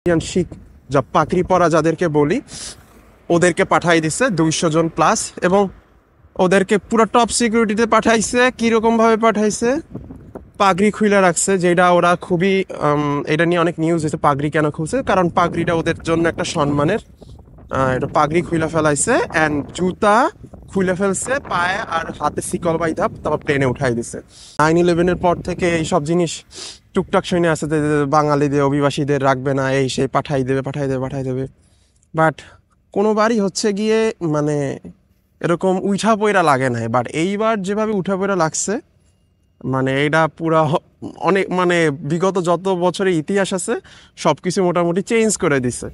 শিখ যা পাকড়ি পরা যাদেরকে বলি ওদেরকে পাঠাই দিছে 200 জন প্লাস, এবং ওদেরকে পুরো টপ সিকিউরিটিতে পাঠাইছে। কিরকম ভাবে পাঠাইছে? পাগড়ি খুলে রাখছে, যেটা ওরা খুবই এটা নিয়ে অনেক নিউজ হয়েছে। পাগড়ি কেন খুলছে? কারণ পাগড়িটা ওদের জন্য একটা সম্মানের। এটা পাগড়ি খুলে ফেলাইছে অ্যান্ড জুতা খুলে ফেলছে, পায়ে আর হাতে শিকল বাইধা তারপর প্লেনে উঠাই দিছে। 9/11-এর পর থেকে এইসব জিনিস টুকটাক শুনে আসছে যে বাঙালিদের অভিবাসীদের রাখবে না, এই সেই পাঠাই দেবে। বাট কোনোবারই হচ্ছে গিয়ে মানে এরকম উঠা পইরা লাগে নাই। বাট এইবার যেভাবে উঠা পইরা লাগছে, মানে এটা পুরা অনেক মানে বিগত যত বছরের ইতিহাস আছে সব কিছু মোটামুটি চেঞ্জ করে দিছে।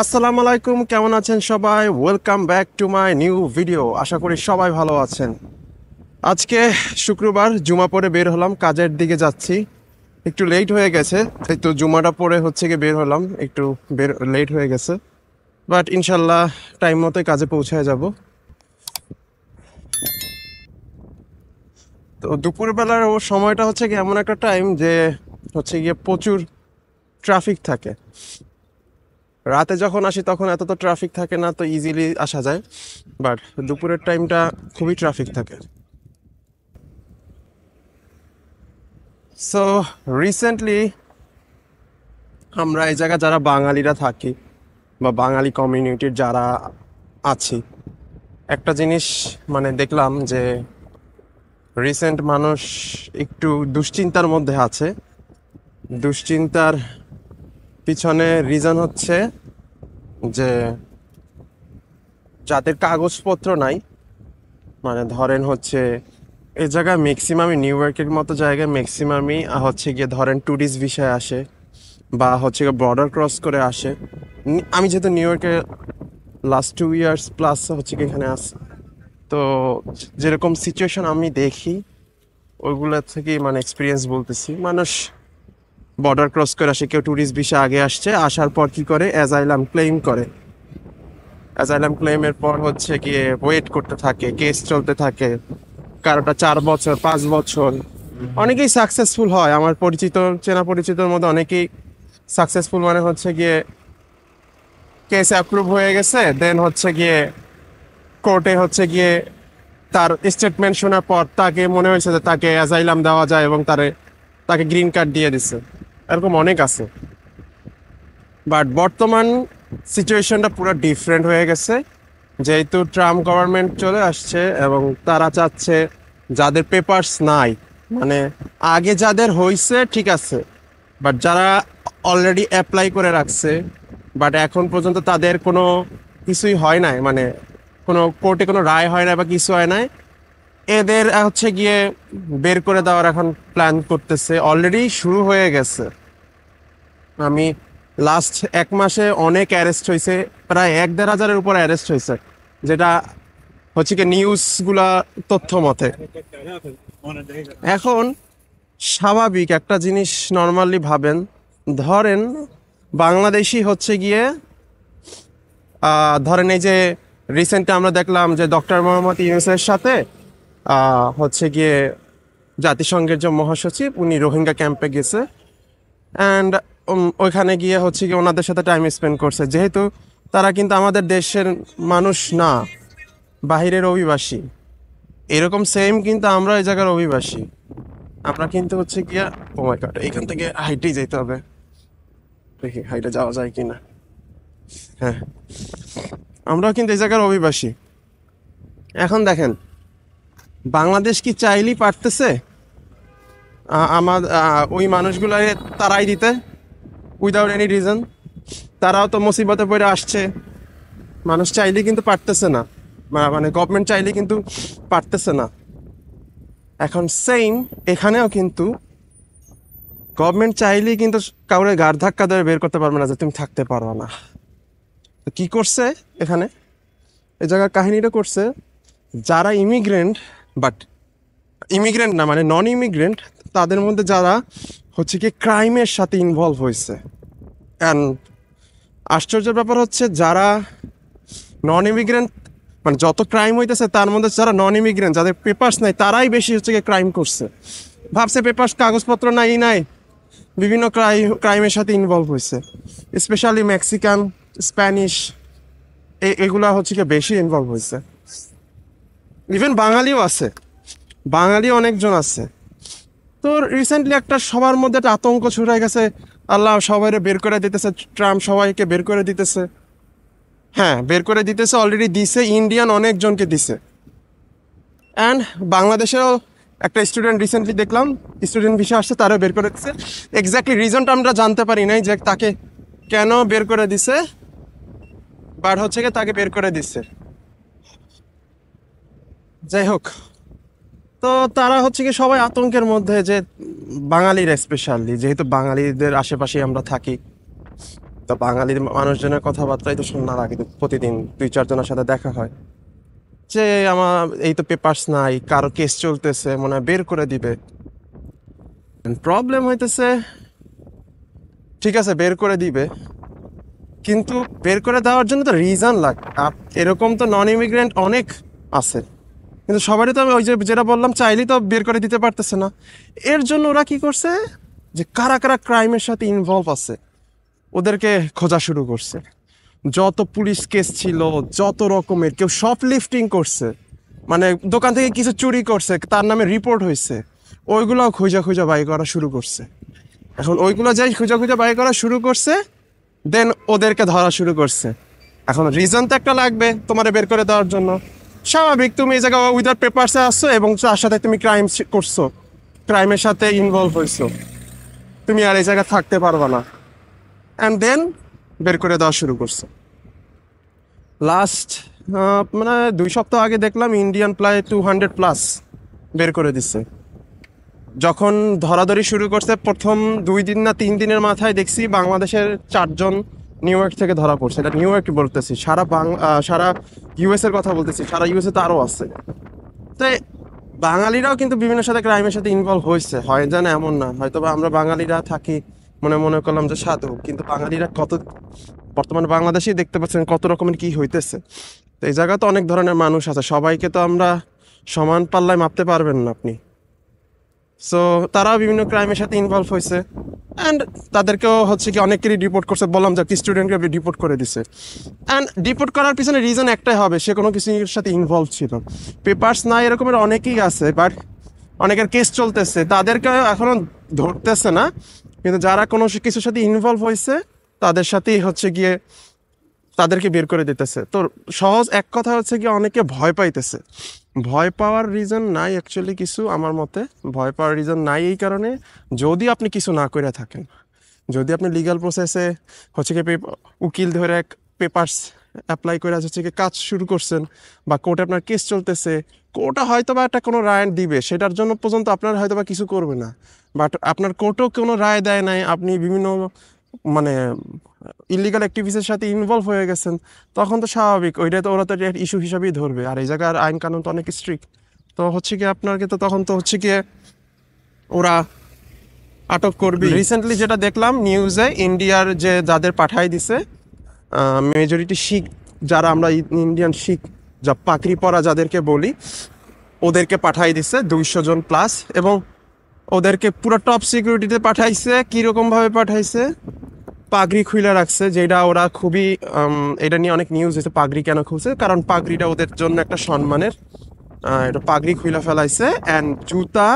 আসসালামু আলাইকুম, কেমন আছেন সবাই? Welcome back to my new video. আশা করি সবাই ভালো আছেন। আজকে শুক্রবার, জুমা পরে বের হলাম, কাজের দিকে যাচ্ছি। একটু লেট হয়ে গেছে, এই তো জুমাটা পরে হচ্ছে গিয়ে বের হলাম, একটু লেট হয়ে গেছে। বাট ইনশাল্লাহ টাইম মতোই কাজে পৌঁছায় যাব। তো দুপুরবেলার ও সময়টা হচ্ছে গিয়ে এমন একটা টাইম যে হচ্ছে গিয়ে প্রচুর ট্রাফিক থাকে। রাতে যখন আসি তখন এত তো ট্রাফিক থাকে না, তো ইজিলি আসা যায়। বাট দুপুরের টাইমটা খুবই ট্রাফিক থাকে। সো রিসেন্টলি আমরা এই জায়গায় যারা বাঙালিরা থাকি বা বাঙালি কমিউনিটির যারা আছি, একটা জিনিস মানে দেখলাম যে রিসেন্ট মানুষ একটু দুশ্চিন্তার মধ্যে আছে। দুশ্চিন্তার পিছনে রিজন হচ্ছে যে যাদের কাগজপত্র নাই, মানে ধরেন হচ্ছে এই জায়গায় ম্যাক্সিমামই নিউ ইয়র্কের মতো জায়গায় ম্যাক্সিমামই হচ্ছে গিয়ে ধরেন ট্যুরিস্ট ভিসায় আসে বা হচ্ছে গিয়ে বর্ডার ক্রস করে আসে। আমি যেহেতু নিউ ইয়র্কে লাস্ট 2 ইয়ার্স প্লাস হচ্ছে কি এখানে আসি, তো যেরকম সিচুয়েশন আমি দেখি ওইগুলো থেকে মানে এক্সপিরিয়েন্স বলতেছি। মানুষ বর্ডার ক্রস করে আসে, কেউ ট্যুরিস্ট ভিসা আগে আসছে, আসার পর কি করে অ্যাজাইলাম ক্লেম করে। অ্যাজাইলাম ক্লেমের পর হচ্ছে গিয়ে ওয়েট করতে থাকে, কেস চলতে থাকে। কারোটা 4 বছর, 5 বছর। অনেকেই সাকসেসফুল হয়, আমার পরিচিত চেনা পরিচিতর মধ্যে অনেকেই সাকসেসফুল, মানে হচ্ছে গিয়ে কেস অ্যাপ্রুভ হয়ে গেছে, দেন হচ্ছে গিয়ে কোর্টে হচ্ছে গিয়ে তার স্টেটমেন্ট শোনার পর তাকে মনে হয়েছে যে তাকে অ্যাজাইলাম দেওয়া যায় এবং তাকে গ্রিন কার্ড দিয়ে দিচ্ছে। এরকম অনেক আছে। বাট বর্তমান সিচুয়েশনটা পুরো ডিফারেন্ট হয়ে গেছে, যেহেতু ট্রাম্প গভর্নমেন্ট চলে আসছে এবং তারা চাচ্ছে যাদের পেপারস নাই, মানে আগে যাদের হয়েছে ঠিক আছে, বাট যারা অলরেডি অ্যাপ্লাই করে রাখছে বাট এখন পর্যন্ত তাদের কোনো কিছুই হয় নাই, মানে কোনো কোর্টে কোনো রায় হয় না বা কিছু হয় নাই, এদের হচ্ছে গিয়ে বের করে দেওয়ার এখন প্ল্যান করতেছে। অলরেডি শুরু হয়ে গেছে। আমি লাস্ট 1 মাসে অনেক অ্যারেস্ট হয়েছে, প্রায় 1-1.5 হাজারের উপর অ্যারেস্ট হয়েছে, যেটা হচ্ছে কি নিউজগুলা তথ্য মতে। এখন স্বাভাবিক একটা জিনিস নর্মালি ভাবেন, ধরেন বাংলাদেশি হচ্ছে গিয়ে ধরেন এই যে রিসেন্টলি আমরা দেখলাম যে ডক্টর মোহাম্মদ ইউনূসের সাথে হচ্ছে গিয়ে জাতিসংঘের যে মহাসচিব উনি রোহিঙ্গা ক্যাম্পে গেছে অ্যান্ড ওইখানে গিয়ে হচ্ছে গিয়ে ওনাদের সাথে টাইম স্পেন্ড করছে। যেহেতু তারা কিন্তু আমাদের দেশের মানুষ না, বাহিরের অভিবাসী। এরকম সেম কিন্তু আমরা এই জায়গার অভিবাসী। আমরা কিন্তু হচ্ছে গিয়া ও মাই গড, এইখান থেকে হাইটেই যেতে হবে, দেখি হাইটে যাওয়া যায় কিনা। হ্যাঁ, আমরাও কিন্তু এই জায়গার অভিবাসী। এখন দেখেন, বাংলাদেশ কি চাইলেই পারতেছে আমার ওই মানুষগুলো তারাই দিতে উইদাউট এনি রিজন? তারাও তো মুসিবতে পড়ে আসছে। মানুষ চাইলেই কিন্তু পারতেছে না, মানে গভর্নমেন্ট চাইলেই কিন্তু পারতেছে না। এখন সেম এখানেও কিন্তু গভর্নমেন্ট চাইলেই কিন্তু কাউরে গাড় ধাক্কা ধরে বের করতে পারবে না যে তুমি থাকতে পারবে না। তো কি করছে এখানে, এই জায়গার কাহিনীটা করছে যারা ইমিগ্রেন্ট, বাট ইমিগ্রেন্ট না মানে নন ইমিগ্রেন্ট, তাদের মধ্যে যারা হচ্ছে কি ক্রাইমের সাথে ইনভলভ হয়েছে, অ্যান্ড আশ্চর্যের ব্যাপার হচ্ছে যারা নন ইমিগ্রেন্ট, মানে যত ক্রাইম হইতেছে তার মধ্যে যারা নন ইমিগ্রেন্ট, যাদের পেপার্স নাই, তারাই বেশি হচ্ছে গিয়ে ক্রাইম করছে। ভাবছে পেপার্স, কাগজপত্র নাই, বিভিন্ন ক্রাইমের সাথে ইনভলভ হয়েছে। স্পেশালি মেক্সিকান, স্প্যানিশ, এগুলা হচ্ছে গিয়ে বেশি ইনভলভ হয়েছে। ইভেন বাঙালিও আছে, বাঙালি অনেকজন আছে। তো রিসেন্টলি একটা সবার মধ্যে একটা আতঙ্ক ছড়াই গেছে, আল্লাহ সবাইকে বের করে দিতেছে, ট্রাম্প সবাইকে বের করে দিতেছে। হ্যাঁ, বের করে দিতেছে, অলরেডি দিছে, ইন্ডিয়ান অনেকজনকে দিছে। অ্যান্ড বাংলাদেশেও একটা স্টুডেন্ট রিসেন্টলি দেখলাম, স্টুডেন্ট ভিসা আসছে, তারও বের করে দিচ্ছে। এক্স্যাক্টলি রিজনটা আমরা জানতে পারি নাই যে তাকে কেন বের করে দিছে, বাট হচ্ছে কি তাকে বের করে দিচ্ছে। যাই হোক, তো তারা হচ্ছে কি সবাই আতঙ্কের মধ্যে, যে বাঙালির স্পেশালি, যেহেতু বাঙালিদের আশেপাশে আমরা থাকি, তো বাঙালির মানুষজনের কথাবার্তাই তো শোনার আগে প্রতিদিন 2-4 জনের সাথে দেখা হয় যে আমার এই তো পেপারস নাই, কারো কেস চলতেছে, মনে হয় বের করে দিবে। প্রবলেম হইতেছে, ঠিক আছে বের করে দিবে, কিন্তু বের করে দেওয়ার জন্য তো রিজন লাগে। এরকম তো নন ইমিগ্রেন্ট অনেক আছে, কিন্তু সবারই তো আমি ওই যে যেটা বললাম, চাইলেই তো বের করে দিতে পারতেছে না। এর জন্য ওরা কি করছে, যে কারা কারা ক্রাইমের সাথে ইনভলভ আছে ওদেরকে খোঁজা শুরু করছে। যত পুলিশ কেস ছিল, যত রকমের, কেউ শপ লিফটিং করছে, মানে দোকান থেকে কিছু চুরি করছে, তার নামে রিপোর্ট হয়েছে, ওইগুলোও খুঁজা খুঁজা বাই করা শুরু করছে। এখন ওইগুলো যাই খুঁজা খুঁজা বাই করা শুরু করছে, দেন ওদেরকে ধরা শুরু করছে। এখন রিজন তো একটা লাগবে তোমার বের করে দেওয়ার জন্য। স্বাভাবিক, তুমি এই জায়গায় উইদাউট পেপারসে আসছো এবং তার সাথে তুমি ক্রাইম করছো, ক্রাইমের সাথে ইনভলভ হয়েছো, তুমি আর এই জায়গায় থাকতে পারবা না। অ্যান্ড দেন বের করে দেওয়া শুরু করছে। লাস্ট মানে 2 সপ্তাহ আগে দেখলাম ইন্ডিয়ান প্রায় 200+ বের করে দিচ্ছে। যখন ধরাধরি শুরু করছে, প্রথম 2 দিন না 3 দিনের মাথায় দেখছি বাংলাদেশের 4 জন নিউ ইয়র্ক থেকে ধরা পড়ছে। এটা নিউ ইয়র্ক বলতেছি, সারা ইউএস এর কথা বলতেছি, সারা ইউএসএ তো আরও আছে। তো বাঙালিরাও কিন্তু বিভিন্ন সাথে ক্রাইমের সাথে ইনভলভ হয়েছে, হয় জানে এমন না। হয়তো বা আমরা বাঙালিরা থাকি মনে করলাম যে সাধু, কিন্তু বাঙালিরা কত, বর্তমানে বাংলাদেশেই দেখতে পাচ্ছেন কত রকমের কি হইতেছে। তো এই জায়গা তো অনেক ধরনের মানুষ আছে, সবাইকে তো আমরা সমান পাল্লায় মাপতে পারবেন না আপনি। সো তারাও বিভিন্ন ক্রাইমের সাথে ইনভলভ হয়েছে, অ্যান্ড তাদেরকেও হচ্ছে কি অনেকেরই ডিপোর্ট করছে। বললাম যে স্টুডেন্টকে ডিপোর্ট করে দিছে। অ্যান্ড ডিপোর্ট করার পিছনে রিজন একটাই হবে, সে কোনো কিছুর সাথে ইনভলভ ছিল। পেপার্স নাই এরকমের অনেকেই আছে, বাট অনেকের কেস চলতেছে, তাদেরকে এখনো ধরতেছে না। কিন্তু যারা কোনো কিছুর সাথে ইনভলভ হয়েছে তাদের সাথেই হচ্ছে গিয়ে তাদেরকে বের করে দিতেছে। তো সহজ এক কথা হচ্ছে কি, অনেকে ভয় পাইতেছে। ভয় পাওয়ার রিজন নাই অ্যাকচুয়ালি কিছু, আমার মতে ভয় পাওয়ার রিজন নাই এই কারণে, যদি আপনি কিছু না করে থাকেন, যদি আপনি লিগ্যাল প্রসেসে হচ্ছে কি উকিল ধরে পেপারস অ্যাপ্লাই করে হচ্ছে কি কাজ শুরু করছেন, বা কোর্টে আপনার কেস চলতেছে, কোর্টে হয়তো বা একটা কোনো রায় দিবে, সেটার জন্য পর্যন্ত আপনার হয়তো বা কিছু করবে না। বাট আপনার কোর্টও কোনো রায় দেয় নাই, আপনি বিভিন্ন মানে ইলিগাল অ্যাক্টিভিটিসের সাথে ইনভলভ হয়ে গেছেন, তখন তো স্বাভাবিক ওইটা তো ওরা তো ইস্যু হিসাবেই ধরবে। আর এই জায়গার আইন কানুন তো অনেক স্ট্রিক্ট, তো হচ্ছে কি আপনাকে তো তখন তো হচ্ছে গিয়ে ওরা আটক করবে। রিসেন্টলি যেটা দেখলাম নিউজে, ইন্ডিয়ার যে যাদের পাঠাই দিছে, মেজরিটি শিখ, যারা আমরা ইন্ডিয়ান শিখ, যা পাকড়ি পরা যাদেরকে বলি, ওদেরকে পাঠাই দিছে 200 জন+। এবং ওদেরকে পুরো টপ সিকিউরিটিতে পাঠাইছে। কীরকমভাবে পাঠাইছে, পাগড়ি খুলে রাখছে, যেটা ওরা খুবই এটা নিয়ে অনেক নিউজ হয়েছে। পাগড়ি কেন খুলছে, কারণ পাগড়িটা ওদের জন্য একটা সম্মানের। এটা পাগড়ি খুলে ফেলাইছে, অ্যান্ড জুতা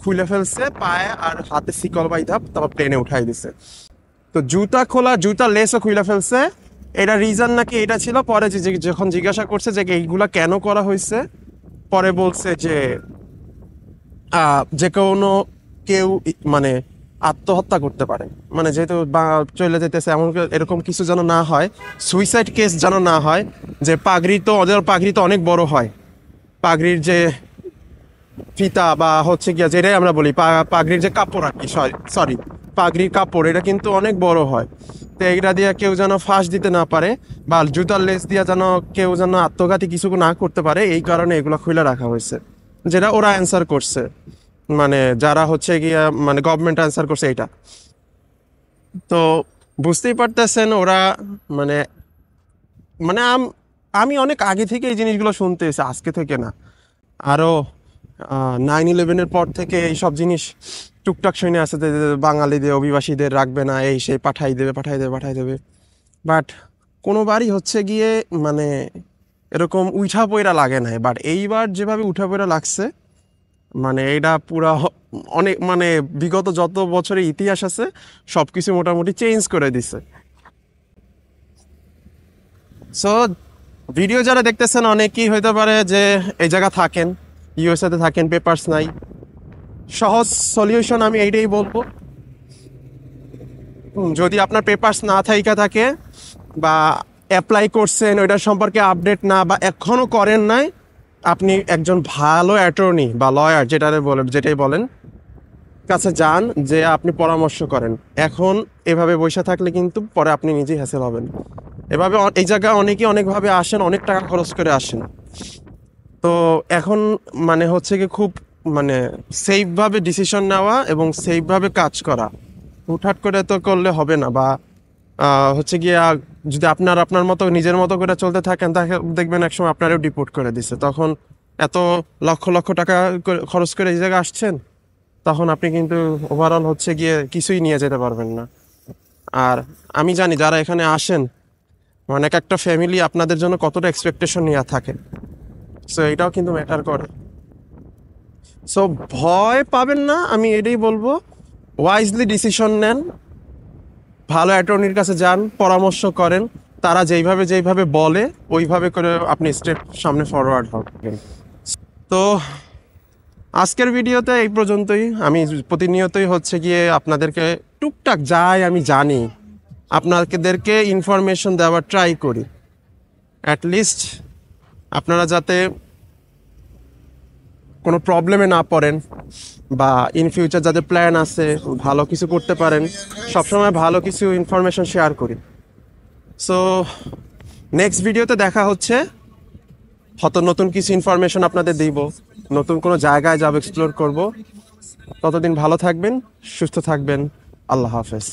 খুলে ফেলছে, পায়ে আর হাতে শিকল বাইধা তারপর প্লেনে উঠাই দিছে। তো জুতা খোলা, জুতা লেসও খুলে ফেলছে। এটা রিজন নাকি এটা ছিল, পরে যখন জিজ্ঞাসা করছে যে এইগুলা কেন করা হয়েছে, পরে বলছে যে যে কোনো কেউ মানে আত্মহত্যা করতে পারে, মানে যেহেতু চলে যেতেছে, এমন এরকম কিছু যেন না হয়, সুইসাইড কেস যেন না হয়। যে পাগড়ি তো ওদের পাগড়ি তো অনেক বড় হয়, পাগড়ির যে ফিতা বা হচ্ছে গিয়া যেটাই আমরা বলি পাগড়ির যে কাপড় আর কি, সরি পাগড়ির কাপড়, এটা কিন্তু অনেক বড় হয়। তো এইটা দিয়ে কেউ যেন ফাঁস দিতে না পারে, বা জুতার লেস দিয়ে যেন কেউ যেন আত্মঘাতী কিছু না করতে পারে, এই কারণে এগুলো খুলে রাখা হয়েছে। যেটা ওরা অ্যান্সার করছে, মানে যারা হচ্ছে গিয়া মানে গভর্নমেন্ট অ্যান্সার করছে এইটা। তো বুঝতেই পারতেছেন ওরা মানে মানে আমি অনেক আগে থেকে এই জিনিসগুলো শুনতে এসে আজকে থেকে না, আরও 9/11-এর পর থেকে এইসব জিনিস টুকটাক শুনে আসছে যে বাঙালিদের অভিবাসীদের রাখবে না, এই সেই পাঠাই দেবে পাঠাই দেবে পাঠাই দেবে। বাট কোনোবারই হচ্ছে গিয়ে মানে এরকম উঠা পইরা লাগে নাই, বাট এইবার যেভাবে উঠা পইরা লাগছে মানে এটা পুরা অনেক মানে বিগত যত বছরের ইতিহাস আছে সব কিছু মোটামুটি চেঞ্জ করে দিছে। সো ভিডিও যারা দেখতেছেন অনেকেই হইতে পারে যে এই জায়গা থাকেন, ইউএসএতে থাকেন, পেপারস নাই। সহজ সলিউশন আমি এইটাই বলবো, যদি আপনার পেপারস না থাইকা থাকে বা অ্যাপ্লাই করছেন ওইটার সম্পর্কে আপডেট না বা এখনও করেন নাই, আপনি একজন ভালো অ্যাটর্নি বা লয়ার যেটাই বলেন কাছে যান, যে আপনি পরামর্শ করেন। এখন এভাবে বসে থাকলে কিন্তু পরে আপনি নিজেই হ্যাসেল হবেন। এভাবে এই জায়গায় অনেকেই অনেকভাবে আসেন, অনেক টাকা খরচ করে আসেন। তো এখন মানে হচ্ছে কি খুব মানে সেফভাবে ডিসিশন নেওয়া এবং সেফভাবে কাজ করা, হুটহাট করে তো করলে হবে না। বা হচ্ছে গিয়ে যদি আপনার মতো নিজের মতো করে চলতে থাকেন তাকে দেখবেন একসময় আপনারও ডিপোর্ট করে দিছে। তখন এত লক্ষ লক্ষ টাকা খরচ করে এই জায়গায় আসছেন, তখন আপনি কিন্তু ওভারঅল হচ্ছে গিয়ে কিছুই নিয়ে যেতে পারবেন না। আর আমি জানি যারা এখানে আসেন মানে এক একটা ফ্যামিলি আপনাদের জন্য কতটা এক্সপেকটেশন নিয়ে থাকে, সো এটাও কিন্তু ম্যাটার করে। সো ভয় পাবেন না, আমি এটাই বলবো, ওয়াইজলি ডিসিশন নেন, ভালো অ্যাটর্নির কাছে যান, পরামর্শ করেন, তারা যেইভাবে বলে ওইভাবে করে আপনি স্টেপ সামনে ফরওয়ার্ড হবেন। তো আজকের ভিডিওতে এই পর্যন্তই। আমি প্রতিনিয়তই হচ্ছে গিয়ে আপনাদেরকে টুকটাক যাই আমি জানি আপনাদেরকে ইনফরমেশন দেওয়ার ট্রাই করি, অ্যাটলিস্ট আপনারা যাতে কোনো প্রবলেমে না পড়েন বা ইন ফিউচার যাদের প্ল্যান আছে ভালো কিছু করতে পারেন, সবসময় ভালো কিছু ইনফরমেশন শেয়ার করি। সো নেক্সট ভিডিওতে দেখা হচ্ছে, হয়তো নতুন কিছু ইনফরমেশন আপনাদের দিব, নতুন কোনো জায়গায় যাব, এক্সপ্লোর করব। ততদিন ভালো থাকবেন, সুস্থ থাকবেন। আল্লাহ হাফেজ।